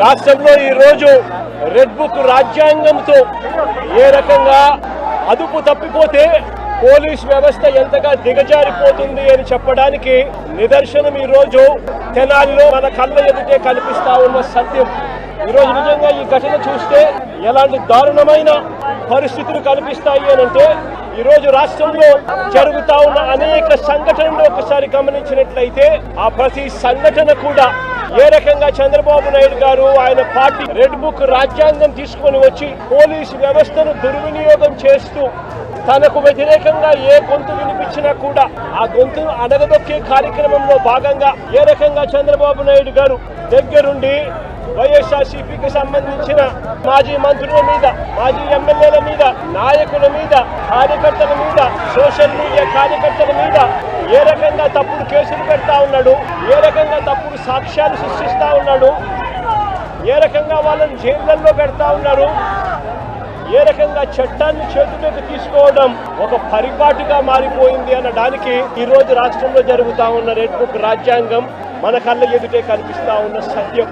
రాష్ట్రంలో ఈరోజు red book రాజ్యాంగంతో ఏ రకంగా అదుపు తప్పిపోతే పోలీస్ వ్యవస్థ ఎంతగా దిగజారిపోతుంది అని చెప్పడానికి నిదర్శనం ఈరోజు తెనాలిలో మన కళ్ళ ఎదుటే కనిపిస్తా ఉన్న సత్యం. ఈరోజు నిజంగా ఈ ఘటన చూస్తే ఎలాంటి దారుణమైన పరిస్థితులు కనిపిస్తాయి అనంటే ఈరోజు రాష్ట్రంలో జరుగుతా ఉన్న అనేక సంఘటనలు ఒకసారి గమనించినట్లయితే ఆ ప్రతి సంఘటన కూడా ఏ రకంగా చంద్రబాబు నాయుడు గారు ఆయన పార్టీ రెడ్ బుక్ రాజ్యాంగం తీసుకొని వచ్చి పోలీసు వ్యవస్థను దుర్వినియోగం చేస్తూ తనకు వ్యతిరేకంగా ఏ గొంతు వినిపించినా కూడా ఆ గొంతును అడగదొక్కే కార్యక్రమంలో భాగంగా ఏ రకంగా చంద్రబాబు నాయుడు గారు దగ్గరుండి వైఎస్ఆర్సీపీకి సంబంధించిన మాజీ మంత్రుల మీద, మాజీ ఎమ్మెల్యేల మీద, నాయకుల మీద, కార్యకర్తల మీద, సోషల్ మీడియా కార్యకర్తల మీద ఏ రకంగా తప్పుడు కేసులు పెడతా ఉన్నాడు, ఏ రకంగా తప్పుడు సాక్ష్యాలు సృష్టిస్తా ఉన్నాడు, ఏ రకంగా వాళ్ళని జైళ్లలో పెడతా ఉన్నారు, ఏ రకంగా చట్టాన్ని చేతిలోకి తీసుకోవడం ఒక పరిపాటిగా మారిపోయింది అనడానికి ఈరోజు రాష్ట్రంలో జరుగుతా ఉన్న రెడ్ బుక్ రాజ్యాంగం మన కళ్ళ ఎదుటే కనిపిస్తా ఉన్న సత్యం.